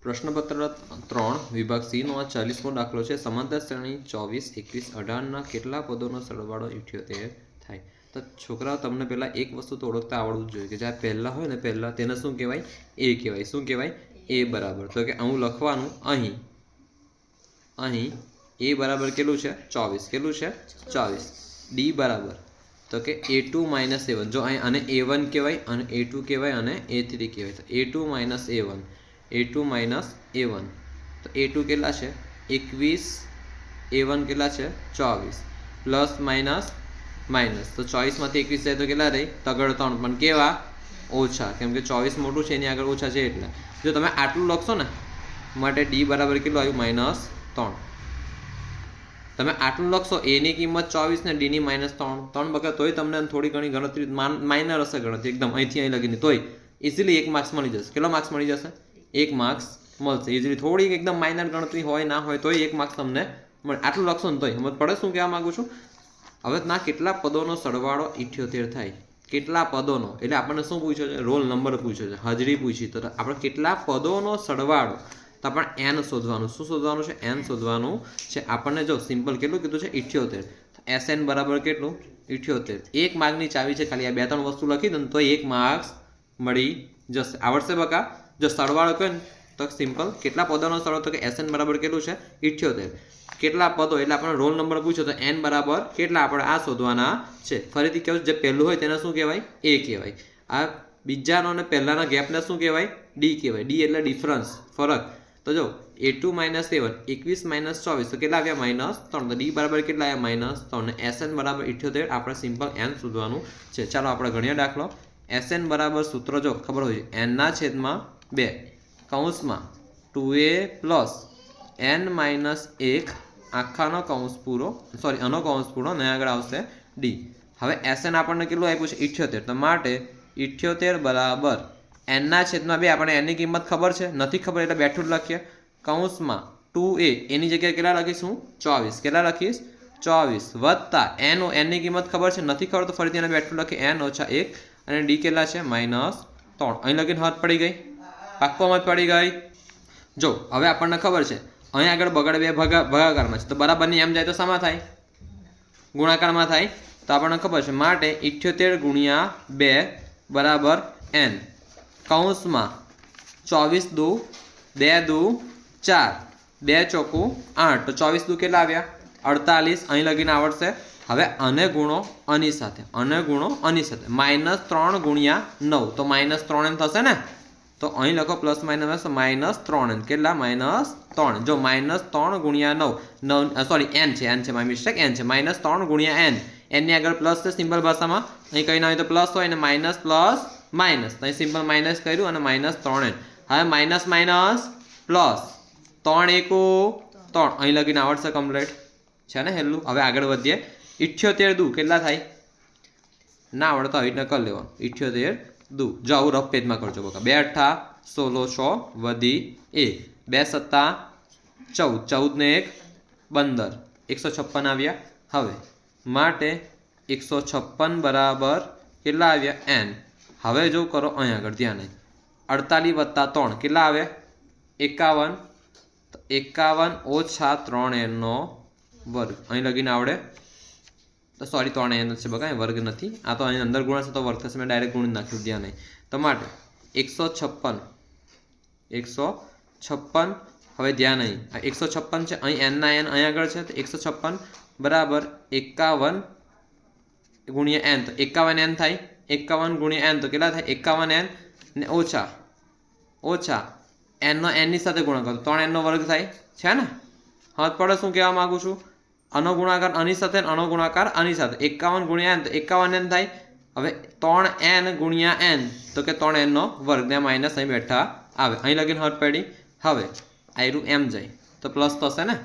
પ્રશ્નપત્ર 3 વિભાગ સી નો આ 40મો દાખલો છે। સમાંતર શ્રેણી 24, 21, 18 ના કેટલા પદોનો સરવાળો 78 થાય। તો છોકરાઓ તમને પહેલા એક વસ્તુ તો ઓળખતા આવડવું જોઈએ કે જ્યાં પહેલા હોય ને પહેલા તેને શું કહેવાય? એ કહેવાય। શું કહેવાય? એ બરાબર। તો કે હું લખવાનું અહીં એ બરાબર કેટલું છે? 24। કેટલું છે? 24। ડી બરાબર તો કે a2 - a1। જો અહીં આને a1 કહેવાય અને a2 કહેવાય અને a3 કહેવાય। તો a2 - a1 a2 - a1 તો a2 કેટલા છે? 21, a1 કેટલા છે? 24 પ્લસ માઇનસ માઇનસ તો 24 માંથી 21 જાય તો કેટલા રહી? તગડ 3 પણ કેવા? ઓછા, કેમ કે 24 મોટું છે એની આગળ ઓછા છે એટલે। જો તમે આટલું લખશો ને માટે ડી બરાબર કેટલું આવ્યું? -3। તમે આટલું લખશો a ની કિંમત 24 ને d ની -3 બગા તોય તમને થોડી ઘણી ગણતરી માઇનર હશે, ગણતરી એકદમ અહીંથી અહીં લગીને તોય ઇઝીલી 1 માર્ક્સ મળી જશે। કેટલો માર્ક્સ મળી જશે? 1 માર્ક્સ મળશે ઇઝીલી। થોડી એકદમ માઇનર ગણતરી હોય ના હોય તોય 1 માર્ક્સ તમને મળે। આટલું લખશો ને તોય સમજ પડે શું કહેવા માંગુ છું? હવે ના કેટલા પદોનો સરવાળો 78 થાય? કેટલા પદોનો એટલે આપણને શું પૂછ્યો છે? રોલ નંબર પૂછ્યો છે, હાજરી પૂછી। તો આપણે કેટલા પદોનો સરવાળો તો આપણે n શોધવાનું। શું શોધવાનું છે? n શોધવાનું છે। આપણને જો સિમ્પલ કેટલું કીધું છે? 78। SN બરાબર કેટલું? 78। 1 માર્કની ચાવી છે ખાલી આ 2-3 વસ્તુ લખી દો ને તો 1 માર્ક્સ મળી જશે। આવડશે બકા? જો સરવાળો કહે ને તો સિમ્પલ કેટલા પદોનો સરવાળો તો કે SN બરાબર કેટલું છે? 78। કેટલા પદો એટલે આપણે રોલ નંબર પૂછ્યો તો n બરાબર કેટલા આપણે આ શોધવાના છે। ફરીથી કહું જે પહેલું હોય તેને શું કહેવાય? a કહેવાય। આ બીજાનો અને પહેલાના ગેપને શું કહેવાય? d કહેવાય। d એટલે ડિફરન્સ, ફરક। તો જો a2 - a1 21 - 24 તો કેટલા આવ્યા? -3। તો d બરાબર કેટલા આવ્યા? -3 ને SN બરાબર 78 આપણે સિમ્પલ n શોધવાનું છે। ચાલો આપણે ગણીએ દાખલો। SN બરાબર સૂત્ર જો ખબર હોય n ના છેદમાં 2 કૌંસમાં 2a પ્લસ n - 1 આખાનો કૌંસ પૂરો, સોરી આનો કૌંસ પૂરો ને આગળ આવશે d। હવે SN આપણને કેટલું આપ્યું છે? 78। તો માટે 78 બરાબર n ના છેદમાં 2 આપણે n ની કિંમત ખબર છે, નથી ખબર એટલે બેઠું જ લખીએ। કૌંસમાં 2a એની જગ્યાએ કેટલા લખીશું? 24। કેટલા લખીશ? 24 વત્તા n ની કિંમત ખબર છે, નથી ખબર તો ફરીથી એને બેઠું લખીએ n - 1 અને d કેટલા છે? -3। અહીં લગીને હદ પડી ગઈ? પાક્કો મત પડી ગઈ? જો હવે આપણને ખબર છે અહીં આગળ બગડ 2 ભાગાકારમાં છે તો બરાબરની એમ જાય તો શામાં થાય? ગુણાકારમાં થાય। તો આપણને ખબર છે માટે 78 ગુણ્યા 2 બરાબર n કૌંસમાં 24 દુ 2 દુ 4 2 ચોકું 8 તો 24 દુ કેટલા આવ્યા? 48। અહીં લગીને આવડશે। હવે આને ગુણો આની સાથે, આને ગુણો આની સાથે, -3 ગુણ્યા 9 તો -3n થશે ને? તો અહીં લખો પ્લસ માઇનસ -3n કેટલા? -3। જો -3 ગુણ્યા 9 સોરી n છે માય મિસ્ટેક n છે -3 ગુણ્યા n ની આગળ પ્લસ છે સિમ્પલ ભાષામાં। અહીં કંઈ ના હોય તો પ્લસ હોય ને માઇનસ પ્લસ માઇનસ તો અહીં સિમ્પલ માઇનસ કર્યું અને -3n। હવે માઇનસ માઇનસ પ્લસ 3 1 3 અહીં લગીને આવડશે કમ્પ્લીટ છે ને હેલું। હવે આગળ વધીએ। 78 દુ કેટલા થાય? ના આવડે તો આવી રીતના કરી લેવાનું। 78 દુ જો આવું રફ પેજમાં કરજો બકા। 2 8 16 6 વધી 1 2 7 14 14 ને 1 15 156 આવ્યા। હવે માટે 156 બરાબર કેટલા આવ્યા? n। હવે જો કરો અહીં આગળ ધ્યાન નહીં 48 વત્તા 3 કેટલા આવે? 51 તો 51 ઓછા 3n નો વર્ગ અહીં લગીને આવડે તો સોરી 3n છે બકા, વર્ગ નથી આ તો અહીં અંદર ગુણાશે તો વર્ગ થશે, મેં ડાયરેક્ટ ગુણી નાખ્યું ધ્યાન નહીં। તો માટે 156 હવે ધ્યાન નહીં 156 છે અહીં n ના n અહીં આગળ છે તો 156 બરાબર 51 ગુણ્યા n તો 51n થાય। 51 ગુણ્યા n તો કેટલા થાય? 51n ને ઓછા n નો n ની સાથે ગુણાકાર 3n નો વર્ગ થાય છે ને? હા પડે શું કહેવા માંગુ છું? આનો ગુણાકાર આની સાથે, આનો ગુણાકાર આની સાથે 51 ગુણ્યા n તો 51n થાય। હવે 3n ગુણ્યા n તો કે 3n નો વર્ગ ને માઇનસ અહીં બેઠા આવે અહીં લગીને હદ પડી। હવે આયરું એમ જાય તો પ્લસ થશે ને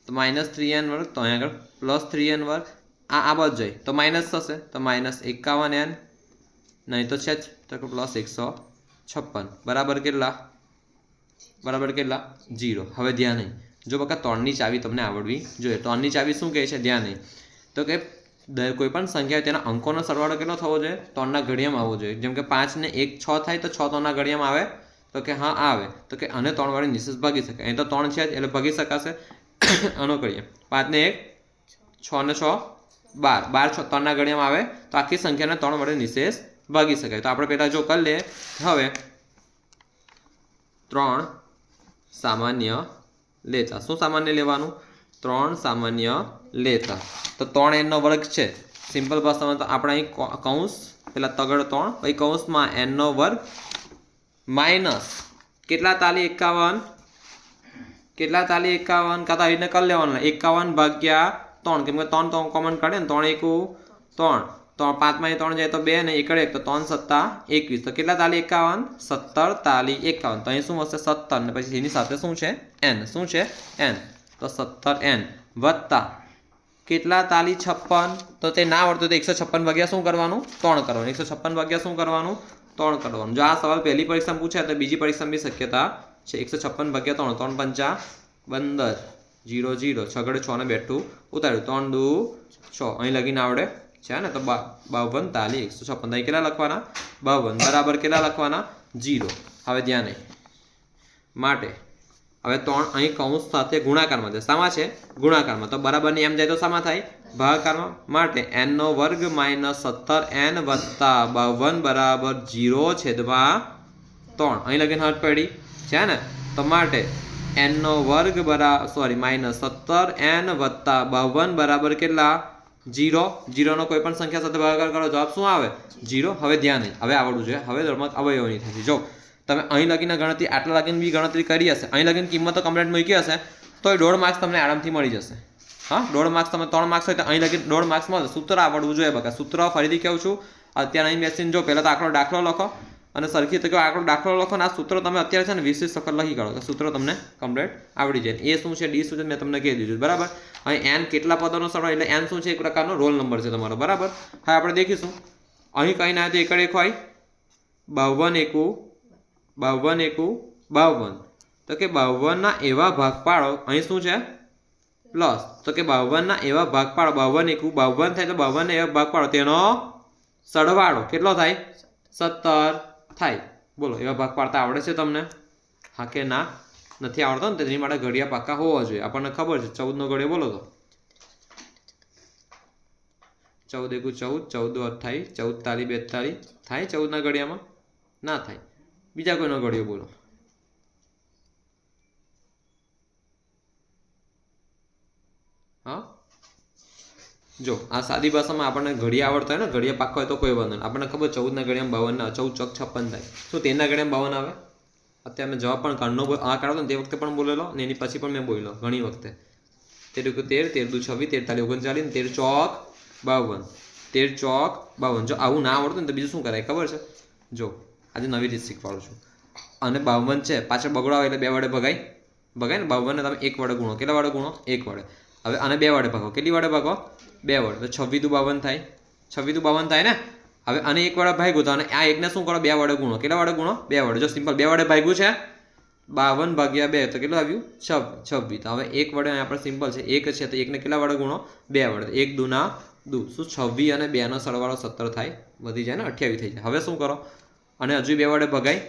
તો -3n વર્ગ તો અહીં આગળ +3n વર્ગ આ બાજુ જાય તો માઇનસ થશે તો -51n નહીં તો છે જ તો કે +156 બરાબર કેટલા? 0। હવે ધ્યાન નહીં જો બકા 3 ની ચાવી તમને આવડવી જોઈએ। 3 ની ચાવી શું કહે છે? ધ્યાન નહીં તો કે કોઈ પણ સંખ્યા તેના અંકોનો સરવાળો કેટલો થવો જોઈએ? 3 ના ઘડિયામાં આવવો જોઈએ। જેમ કે 5 ને 1 6 થાય તો 6 3 ના ઘડિયામાં આવે તો કે હા આવે તો કે અને 3 વડે નિશેષ ભાગી શકાય અહીં તો 3 છે એટલે ભાગી શકાશે આનો કરીએ 5 ને 1 6 ને 6 12 12 3 ના ગણ્યામાં આવે તો આખી સંખ્યાને 3 વડે નિશેષ ભાગી શકાય તો આપણે પહેલા જો કરી લે હવે 3 સામાન્ય લેતા શું સામાન્ય લેવાનું 3 સામાન્ય લેતા તો 3n નો વર્ગ છે સિમ્પલ ભાષામાં તો આપણે અહીં કૌંસ પેલા તગડ 3 પછી કૌંસમાં n નો વર્ગ માઇનસ કેટલા તાલી 51 કેટલા તાલી 51 કાં તો આવી રીતે કરી લેવાનું 51 ભાગ્યા 3 કેમ કે 3 તો કોમન કાઢે ને 3 1 3 તો 5 માં 3 જાય તો 2 ને 1 1 તો 3 7 21 તો કેટલા તાલી 51 17 તાલી 51 તો અહીં શું હશે 17 ને પછી એની સાથે શું છે n શું છે n તો 17n વત્તા કેટલા તાલી 56 તો તે ના આવડતું તો 156 ભાગ્યા શું કરવાનું 3 કરવાનું 156 ભાગ્યા શું કરવાનું 3 કરવાનું જો આ સવાલ પહેલી પરીક્ષામાં પૂછાય તો બીજી પરીક્ષામાં બી શક્યતા છે 156 ભાગ્યા 3 3 5 15 0 0 છગડે 6 ને બેઠું ઉતાર્યું 3 2 6 અહીં લગીને આવડે છે ને તો 52 તાલી 156 અહીં કેટલા લખવાના 52 બરાબર કેટલા લખવાના 0 હવે ધ્યાન નહીં માટે હવે 3 અહીં કૌંસ સાથે ગુણાકારમાં છે શામાં છે ગુણાકારમાં તો બરાબરની એમ જાય તો શામાં થાય ભાગાકારમાં માટે n નો વર્ગ માઇનસ 17n વત્તા 52 બરાબર 0 છેદમાં 3 અહીં લગીને હટ પડી છે ને તો માટે n નો વર્ગ બરાબર માઇનસ 17n વત્તા 52 બરાબર કેટલા 0 0 નો કોઈ પણ સંખ્યા સાથે ભાગાકાર કરો જવાબ શું આવે 0 હવે ધ્યાન નહીં હવે આવડવું જોઈએ હવે ધર્મક અવયવોની થશે જો તમે અહીં લગીને ગણતરી આટલા લગીને બી ગણતરી કરી હશે અહીં લગીને કિંમતો કમ્પ્લીટ મૂકી હશે તો 1.5 માર્ક્સ તમને આરામથી મળી જશે હા 1.5 માર્ક્સ તમે 3 માર્ક્સ હોય તો અહીં લગીને 1.5 માર્ક્સ મળે સૂત્ર આવડવું જોઈએ બકા સૂત્ર ફરીથી કહું છું અત્યારે અહીં બેસીને જો પહેલાં તો આખો દાખલો લખો અને સરખી રીતે આખો દાખલો લખો ને આ સૂત્ર તમે અત્યારે છે ને 20 વખત લખી કાઢો કે સૂત્ર તમને કમ્પ્લીટ આવડી જાય એ શું છે ડી શું છે મેં તમને કહી દીધું બરાબર અહીં n કેટલા પદોનો સરવાળો એટલે n શું છે એક પ્રકારનો રોલ નંબર છે તમારો બરાબર હવે આપણે દેખીશું અહીં કંઈ ના તો એકડ એક હોય 52 52 તો કે 52 ના એવા ભાગ પાડો અહીં શું છે પ્લસ તો કે 52 ના એવા ભાગ પાડો 52 થાય તો 52 ના એવા ભાગ પાડો તેનો સરવાળો કેટલો થાય 17 થાય બોલો એવા ભાગ પાડતા આવડે છે તમને હા કે ના નથી આવડતો ને તેની માટે ઘડિયા પાકા હોવા જોઈએ આપણને ખબર છે 14 નો ઘડિયો બોલો તો 14 1 14 14 28 14 તાલી 42 થાય 14 ના ઘડિયામાં ના થાય બીજા કોઈનો ઘડિયો બોલો હા જો આ સાદી ભાષામાં આપણને ઘડિયા આવડતા હોય ને ઘડિયા પાકા હોય તો કોઈ વાંધો નહીં આપણને ખબર 14 ના ઘડિયામાં 52 ના 14 ચોક 56 થાય શું 13 ના ઘડિયામાં 52 આવે અત્યારે મેં જવાબ પણ કાઢનો આ કાઢો ને તે વખતે પણ બોલેલો ને એની પછી પણ મેં બોલેલો ઘણી વખતે 13 13 13 26 13 તાલી 39 13 ચોક 52 13 ચોક 52 જો આવું ના આવડતું ને તો બીજું શું કરાય ખબર છે જો આજે નવી રીત શીખવાડું છું અને 52 છે પાછળ બગડો આવે એટલે 2 વડે ભગાય ને 52 ને તમે 1 વડે ગુણો કેટલા વડે ગુણો 1 વડે હવે આને 2 વડે ભાગો કેટલી વડે ભાગો 2 વડે તો 26 52 થાય 26 52 થાય ને હવે આને 1 વડે ભાગ્યું તો અને આ એકને શું કરો 2 વડે ગુણો કેટલા વડે ગુણો 2 વડે જો સિમ્પલ 2 વડે ભાગ્યું છે 52 ભાગ્યા 2 તો કેટલું આવ્યું 26 તો હવે 1 વડે આપણે સિમ્પલ છે 1 છે તો 1 ને કેટલા વડે ગુણો 2 વડે 1 દુના 2 શું 26 અને 2 નો સરવાળો 17 થાય વધી જાય ને 28 થઈ જાય હવે શું કરો અને હજુ 2 વડે ભગાય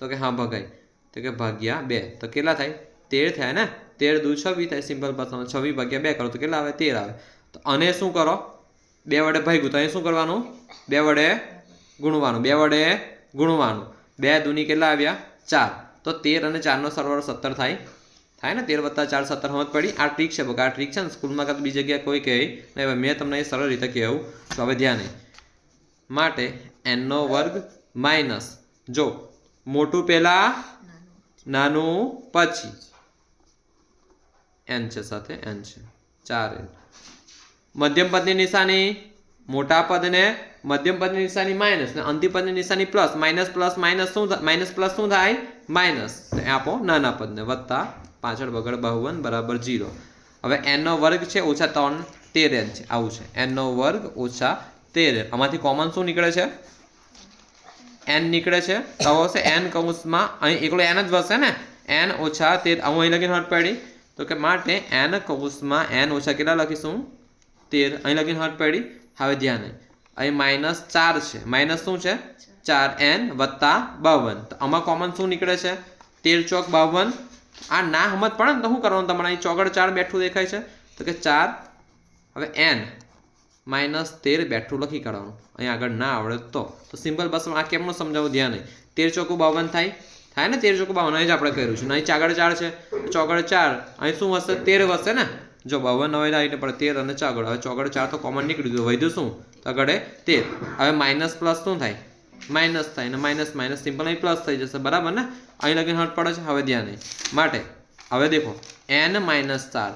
તો કે હા ભગાય તો કે ભાગ્યા 2 તો કેટલા થાય 13 થાય ને 13 દુ 26 થાય સિમ્પલ ભાષામાં 26 ભાગ્યા 2 કરો તો કેટલા આવે 13 આવે તો અને શું કરો 2 વડે ભાગ્યું તો અહીં શું કરવાનું 2 વડે ગુણવાનું 2 વડે ગુણવાનું 2 દુની કેટલા આવ્યા 4 તો 13 અને 4 નો સરવાળો 17 થાય ને 13 + 4 17 સમજ પડી આ ટ્રીક છે બકા આ ટ્રીક છે ને સ્કૂલમાં કાં બીજી જગ્યાએ કોઈ કહે નહીં મેં તમને એ સરળ રીતે કહેવું તો હવે ધ્યાન નહીં માટે n નો વર્ગ માઇનસ જો મોટું પહેલા નાનું પછી n છે સાથે n છે 4n મધ્યમ પદની નિશાની મોટા પદને મધ્યમ પદની નિશાની માઇનસ ને અંતિમ પદની નિશાની પ્લસ માઇનસ પ્લસ માઇનસ શું માઇનસ પ્લસ શું થાય માઇનસ તો આપો નાના પદને વત્તા પાછળ બગડ 52 બરાબર 0 હવે n નો વર્ગ છે ઓછા 3 13n છે આવું છે n નો વર્ગ ઓછા 13 આમાંથી કોમન શું નીકળે છે n નીકળે છે તો હશે n કૌંસમાં અહીં એકલો n જ વસે ને n ઓછા 13 હું અહીં લખીને હટ પડી તો કે માટે n કૌંસમાં n ઓછા કેટલા લખીશું 13 અહીં લખીને હટ પડી હવે ધ્યાન નહીં અહીં -4 છે, માઇનસ શું છે 4n વત્તા 52, તો આમાં કોમન શું નીકળે છે 13 ચોક 52, આ ના સમજ પડે ને તો શું કરવાનું તમારે અહીં ચોગડ 4 બેઠું દેખાય છે તો કે 4, હવે n -13 બેઠું લખી કાઢવાનું, અહીં આગળ ના આવડે તો સિમ્પલ બસ આ કેમનું સમજાવવું ધ્યાન નહીં, 13 ચોકું 52 થાય ને 13 ચોકું 52 અહીં જ આપણે કર્યું છે ને, અહીં ચાગડ 4 છે ચોગડ 4, અહીં શું વસશે 13 વસશે ને, જો 52 હવે આવીને પડે 13 અને ચાગડ, હવે ચોગડ 4 તો કોમન નીકળી ગયું, વધ્યું શું તો આગળ 13, હવે માઇનસ પ્લસ શું થાય માઇનસ થાય ને માઇનસ માઇનસ સિમ્પલ અહીં પ્લસ થઈ જશે બરાબર ને, અહીં લગીને હટ પડે છે, હવે ધ્યાન નહીં માટે હવે દેખો n -4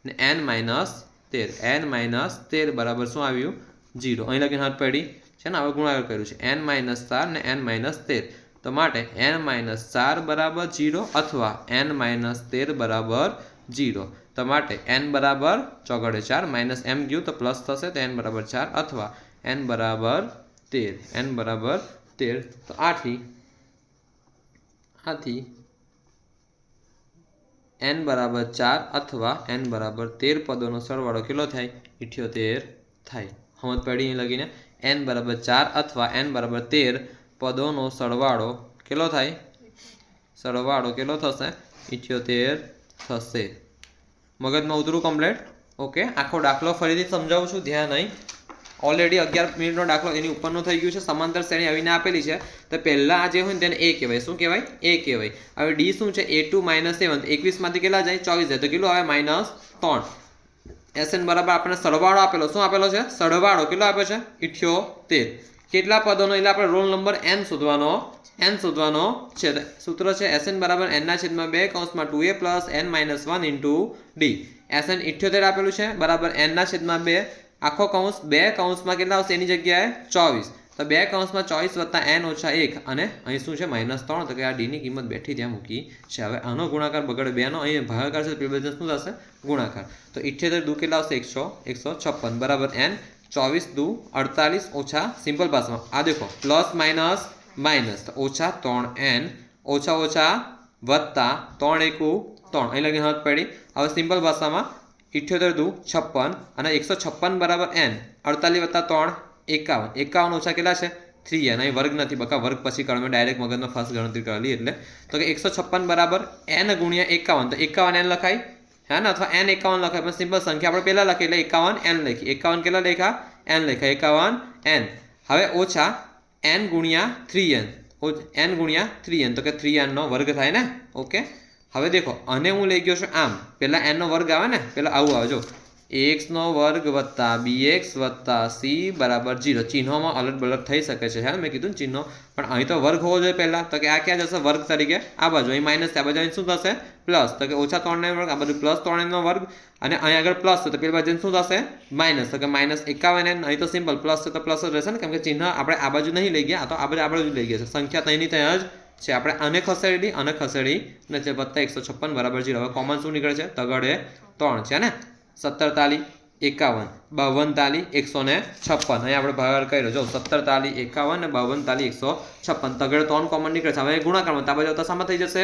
ને n -13 બરાબર શું આવ્યું 0, અહીં લગીને હટ પડી છે ને, હવે ગુણાકાર કર્યું છે n -4 ને n -13, તો માટે n -4 બરાબર 0 અથવા n -13 બરાબર 0, તો માટે n બરાબર ચોગડે 4 માઇનસ m ગયું તો પ્લસ થશે તો n બરાબર 4 અથવા n બરાબર 13, તો આથી n બરાબર 4 અથવા n બરાબર 13 પદોનો સરવાળો કેટલો થાય 78 થાય, સમજ પડી અહીં લગીને, n બરાબર 4 અથવા n બરાબર 13 પદોનો સરવાળો કેટલો થાય, સરવાળો કેટલો થશે 78 થશે, મગજમાં ઉતરું કમ્પ્લેટ, ઓકે। આખો દાખલો ફરીથી સમજાવું છું, ધ્યાન અહીં ઓલરેડી 11 મિનિટનો દાખલો એની ઉપરનો થઈ ગયું છે, સમાંતર શ્રેણી આવીને આપેલી છે તો પહેલા આ જે હોય ને તેને a કહેવાય, શું કહેવાય a કહેવાય, હવે d શું છે a2 - 7, 21 માંથી કેટલા જાય 24 જાય તો કેટલું આવે -3, Sn બરાબર આપણને સરવાળો આપેલો, શું આપેલો છે સરવાળો કેટલો આપ્યો છે 78, કેટલા પદોનો એટલે આપણે રોલ નંબર n શોધવાનો છે, સૂત્ર છે Sn બરાબર n/2 કૌંસમાં 2a + n - 1 * d, Sn 78 આપેલું છે બરાબર n/2 આખો કૌંસ 2 કૌંસમાં કેટલા આવશે એની જગ્યાએ 24, તો 2 કૌંસમાં 24 + n - 1 અને અહીં શું છે -3, તો કે આ d ની કિંમત બેઠી ત્યાં મૂકી છે, હવે આનો ગુણાકાર બગડે 2 નો, અહીં ભાગાકાર છે પેલું શું થશે ગુણાકાર, તો 78 દુ કેટલા આવશે 156 બરાબર n, 24 દુ 48 ઓછા સિમ્પલ ભાષામાં આ દેખો પ્લસ માઇનસ તો ઓછા 3n ઓછા ઓછા વત્તા 3 એકુ 3, અહીં લગી હાથ પડી, હવે સિમ્પલ ભાષામાં 78 દુ 56 અને 156 બરાબર n, 48 વત્તા 3 51 ઓછા કેટલા છે 3n, અહીં વર્ગ નથી બકા, વર્ગ પછી કાઢો, મેં ડાયરેક્ટ મગજમાં ફાસ્ટ ગણતરી કરેલી એટલે, તો કે 156 બરાબર n ગુણ્યા 51, તો 51n લખાય હે ને, અથવા n 51 લખાય, પણ સિમ્પલ સંખ્યા આપણે પહેલા લખી એટલે 51n લખી, 51 કેટલા લખ્યા n લખ્યા 51n, હવે ઓછા n ગુણ્યા 3n, તો કે 3n નો વર્ગ થાય ને, ઓકે। હવે દેખો અને હું લઈ ગયો છું આમ, પહેલા n નો વર્ગ આવે ને, પહેલા આવું આવે જો ax નો વર્ગ વત્તા bx વત્તા c બરાબર 0, ચિહ્નોમાં અલગ બલગ થઈ શકે છે, હે મેં કીધું ચિહ્નો, પણ અહીં તો વર્ગ હોવો જોઈએ પહેલા, તો કે આ ક્યાં જશે વર્ગ તરીકે આ બાજુ, અહીં માઇનસ આ બાજુ અહીં શું થશે પ્લસ, તો કે ઓછા 3n વર્ગ આ બાજુ પ્લસ 3n નો વર્ગ, અને અહીં આગળ પ્લસ છે તો પેલી બાજુ શું થશે માઇનસ, તો કે -51n, અહીં તો સિમ્પલ પ્લસ છે તો પ્લસ જ રહેશે ને, કેમ કે ચિહ્ન આપણે આ બાજુ નહીં લઈ ગયા, આ તો આ બાજુ લઈ ગયા છે, સંખ્યા ત્યાંની ત્યાં જ છે, આપણે આને ખસેડી નથી, વત્તા 156 બરાબર 0, હવે કોમન શું નીકળે છે તગડે 3 છે ને, 17 તાલી 51 52 તાલી 156, અહીં આપણે ભાગાકાર કર્યો જો 17 તાલી 51 ને 52 તાલી 156, તગડે 3 કોમન નીકળે છે, હવે ગુણાકારમાં તાબા જતા સામા થઈ જશે,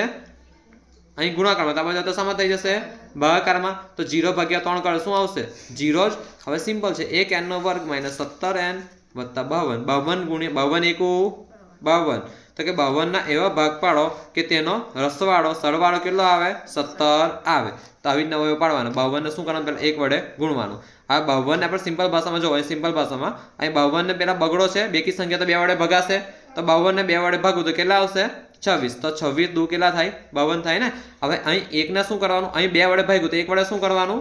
અહીં ગુણાકારમાં તાબા જતા સામા થઈ જશે, ભાગાકારમાં તો 0/3 કરે શું આવશે 0 જ, હવે સિમ્પલ છે 1n નો વર્ગ -17n વત્તા 52 ગુણ્યા 52 એકુ 52, તો કે 52 ના એવા ભાગ પાડો કે તેનો રસવાળો સરવાળો કેટલો આવે 17 આવે, તો આવી રીતના વયો પાડવાનો, 52 ને શું કરવાનું પહેલા 1 વડે ગુણવાનું, આ 52 ને આપણે સિમ્પલ ભાષામાં જો સિમ્પલ ભાષામાં અહીં 52 ને પેલા બગડો છે, બેકી સંખ્યા તો 2 વડે ભગાશે, તો 52 ને 2 વડે ભાગું તો કેટલા આવશે 26, તો 26 દુ કેટલા થાય 52 થાય ને, હવે અહીં 1 ને શું કરવાનું, અહીં 2 વડે ભાગ્યું તો 1 વડે શું કરવાનું,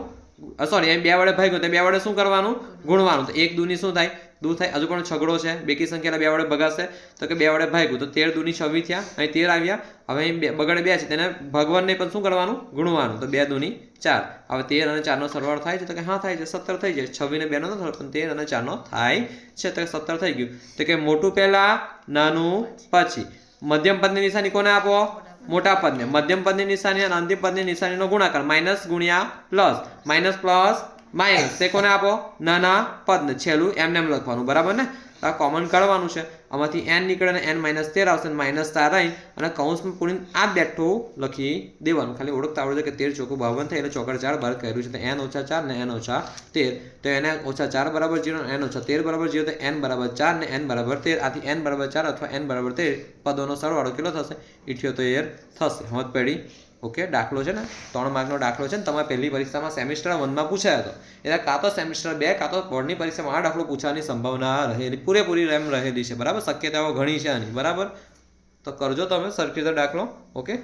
સોરી અહીં 2 વડે ભાગ્યું તો 2 વડે શું કરવાનું ગુણવાનું, તો 1 દુ ની શું થાય દુ થાય, હજુ પણ છગડો છે, બેકી સંખ્યા 2 વડે ભગાશે, તો કે 2 વડે ભાગ્યું તો 13 દુ ની 26 થયા, અહીં 13 આવ્યા, હવે અહીં બગડે 2 છે તેને ભગવાનને પણ શું કરવાનું ગુણવાનું, તો 2 દુ ની 4, હવે 13 અને 4 નો સરવાળો થાય છે, તો કે હા થાય છે 17 થઈ જાય, 26 ને 2 નો નથી પણ 13 અને 4 નો થાય છે, તો 17 થઈ ગયું, તો કે મોટું પહેલા નાનું પછી, મધ્યમ પદની નિશાની કોને આપો મોટા પદને, મધ્યમ પદની નિશાની અને અંતિમ પદની નિશાનીનો ગુણાકાર માઇનસ ગુણ્યા પ્લસ, માઇનસ પ્લસ માઇનસ તે કોને આપો નાના પદને, છેલ્લું એમને એમ લખવાનું બરાબર ને, આ કોમન કાઢવાનું છે, આમાંથી n નીકળે અને n - 13 આવશે, -4 આવી અને કૌંસમાં પૂરીને આ બેઠું લખી દેવાનું. ખાલી ઓળખતા આવડે કે 13 ચોકું 52 થાય એટલે ચોકડ 4 બહાર કર્યું છે, તો n - 4 ને n - 13, તો n - 4 બરાબર 0, n - 13 બરાબર 0, તો n બરાબર 4 ને n બરાબર 13. આથી n બરાબર 4 અથવા n બરાબર 13 પદોનો સરવાળો કેટલો થશે? 78 થશે. સમજ પડી? ઓકે. દાખલો છે ને 3 માર્કનો દાખલો છે ને, તમારે પહેલી પરીક્ષામાં સેમિસ્ટર 1માં પૂછાયો હતો, એટલે કાં તો સેમિસ્ટર 2 કાં તો બોર્ડની પરીક્ષામાં આ દાખલો પૂછવાની સંભાવના રહેલી, પૂરેપૂરી એમ રહેલી છે. બરાબર, શક્યતાઓ ઘણી છે આની. બરાબર, તો કરજો તમે સરખી રીતે દાખલો. ઓકે.